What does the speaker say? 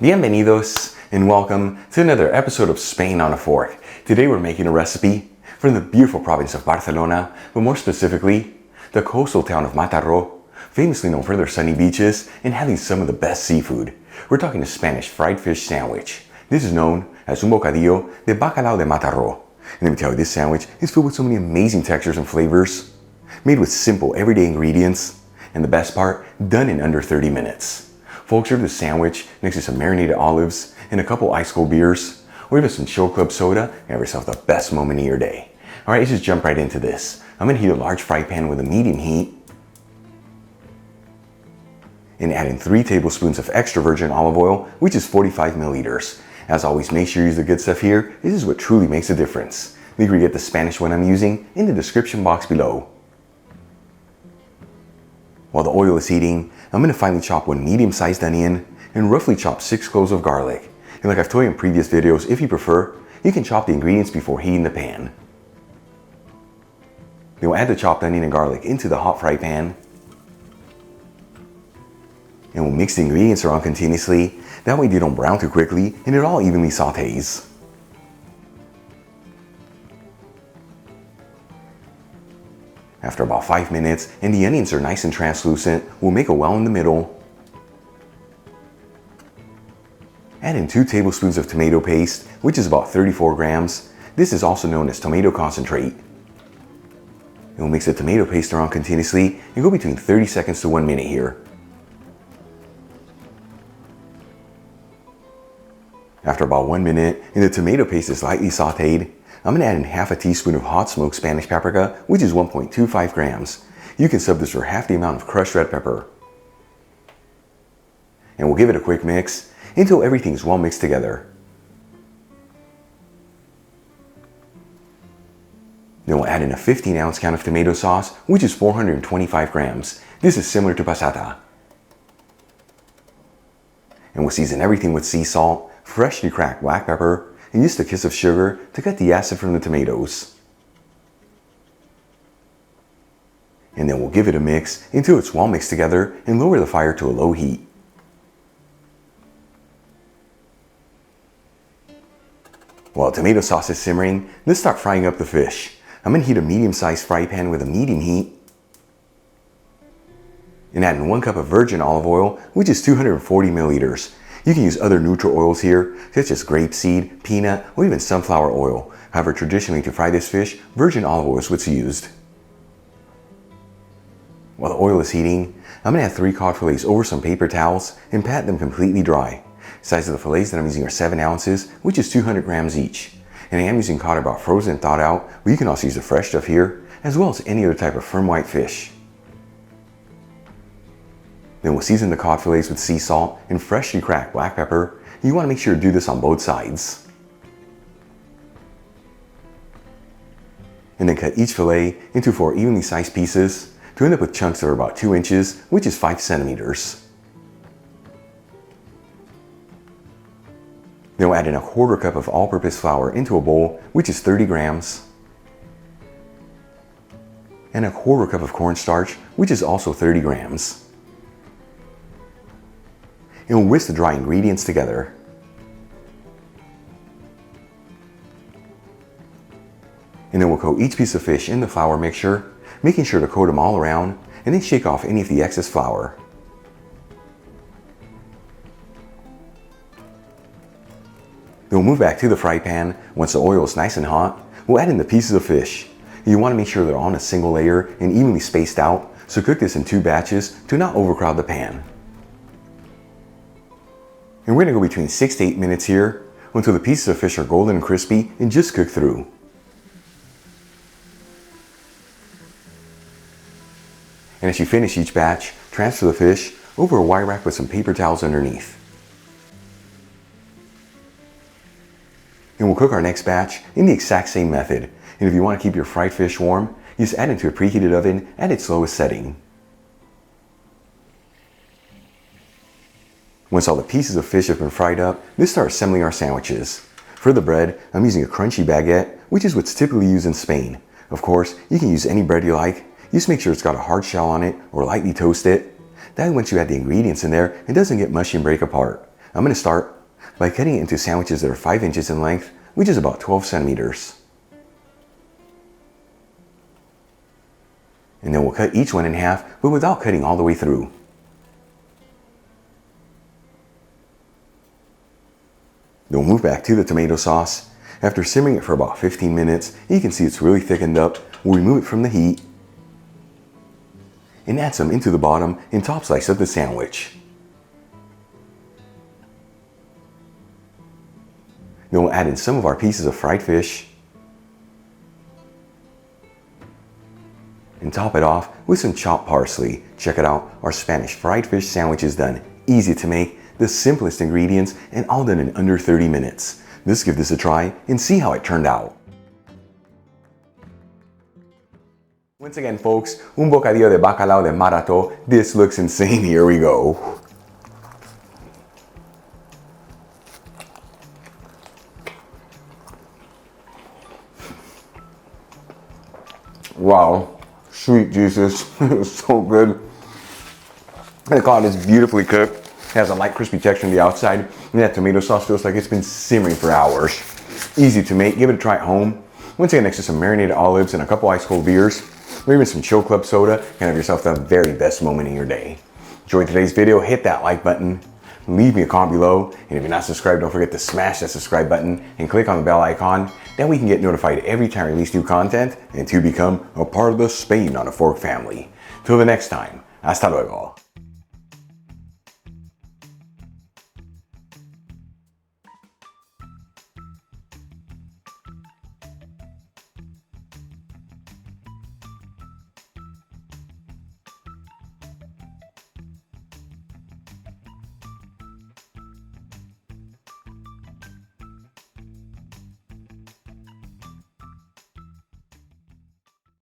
Bienvenidos and welcome to another episode of Spain on a Fork. Today we're making a recipe from the beautiful province of Barcelona, but more specifically, the coastal town of Mataró, famously known for their sunny beaches and having some of the best seafood. We're talking a Spanish fried fish sandwich. This is known as un bocadillo de Bacalao de Mataró. And let me tell you, this sandwich is filled with so many amazing textures and flavors, made with simple everyday ingredients, and the best part, done in under 30 minutes. Folks, serve this sandwich next to some marinated olives and a couple ice cold beers, or even some Chill Club soda, and have yourself the best moment of your day. Alright, let's just jump right into this. I'm going to heat a large fry pan with a medium heat, and add in 3 tablespoons of extra virgin olive oil, which is 45 milliliters. As always, make sure you use the good stuff here. This is what truly makes a difference. You can get the Spanish one I'm using in the description box below. While the oil is heating, I'm going to finely chop 1 medium-sized onion and roughly chop 6 cloves of garlic. And like I've told you in previous videos, if you prefer, you can chop the ingredients before heating the pan. Then we'll add the chopped onion and garlic into the hot fry pan. And we'll mix the ingredients around continuously. That way they don't brown too quickly and it all evenly sautés. After about 5 minutes and the onions are nice and translucent, we'll make a well in the middle. Add in 2 tablespoons of tomato paste, which is about 34 grams. This is also known as tomato concentrate. And we'll mix the tomato paste around continuously and go between 30 seconds to 1 minute here. After about 1 minute and the tomato paste is lightly sauteed, I'm going to add in half a teaspoon of hot smoked Spanish paprika, which is 1.25 grams. You can sub this for half the amount of crushed red pepper. And we'll give it a quick mix until everything is well mixed together. Then we'll add in a 15-ounce can of tomato sauce, which is 425 grams. This is similar to passata. And we'll season everything with sea salt, freshly cracked black pepper, and just a kiss of sugar to cut the acid from the tomatoes. And then we'll give it a mix until it's well mixed together and lower the fire to a low heat. While tomato sauce is simmering, let's start frying up the fish. I'm going to heat a medium-sized fry pan with a medium heat and add in 1 cup of virgin olive oil, which is 240 milliliters. You can use other neutral oils here, such as grapeseed, peanut, or even sunflower oil. However, traditionally to fry this fish, virgin olive oil is what's used. While the oil is heating, I'm going to add 3 cod fillets over some paper towels and pat them completely dry. The size of the fillets that I'm using are 7 ounces, which is 200 grams each. And I am using cod I bought frozen and thawed out, but you can also use the fresh stuff here, as well as any other type of firm white fish. Then we'll season the cod fillets with sea salt and freshly cracked black pepper. You want to make sure to do this on both sides. And then cut each fillet into 4 evenly sized pieces to end up with chunks that are about 2 inches, which is 5 centimeters. Then we'll add in a 1/4 cup of all-purpose flour into a bowl, which is 30 grams. And a 1/4 cup of cornstarch, which is also 30 grams. And we'll whisk the dry ingredients together. And then we'll coat each piece of fish in the flour mixture, making sure to coat them all around, and then shake off any of the excess flour. Then we'll move back to the fry pan. Once the oil is nice and hot, we'll add in the pieces of fish. You want to make sure they're on a single layer and evenly spaced out, so cook this in 2 batches to not overcrowd the pan. And we're going to go between 6 to 8 minutes here until the pieces of fish are golden and crispy and just cook through. And as you finish each batch, transfer the fish over a wire rack with some paper towels underneath. And we'll cook our next batch in the exact same method. And if you want to keep your fried fish warm, you just add it into a preheated oven at its lowest setting. Once all the pieces of fish have been fried up, let's start assembling our sandwiches. For the bread, I'm using a crunchy baguette, which is what's typically used in Spain. Of course, you can use any bread you like. Just make sure it's got a hard shell on it or lightly toast it. That way once you add the ingredients in there, it doesn't get mushy and break apart. I'm going to start by cutting it into sandwiches that are 5 inches in length, which is about 12 centimeters. And then we'll cut each one in half, but without cutting all the way through. Then we'll move back to the tomato sauce. After simmering it for about 15 minutes, you can see it's really thickened up. We'll remove it from the heat and add some into the bottom and top slice of the sandwich. Then we'll add in some of our pieces of fried fish and top it off with some chopped parsley. Check it out, our Spanish fried fish sandwich is done. Easy to make, the simplest ingredients, and all done in under 30 minutes. Let's give this a try and see how it turned out. Once again folks, un bocadillo de bacalao de Mataró. This looks insane, here we go. Wow, sweet Jesus, it's so good. The cod is beautifully cooked. It has a light crispy texture on the outside, and that tomato sauce feels like it's been simmering for hours. Easy to make, give it a try at home. Once again, next to some marinated olives and a couple ice cold beers, or even some Chill Club soda, you can have yourself the very best moment in your day. Enjoyed today's video, hit that like button, leave me a comment below, and if you're not subscribed, don't forget to smash that subscribe button and click on the bell icon. That way you can get notified every time I release new content and to become a part of the Spain on a Fork family. Till the next time, hasta luego.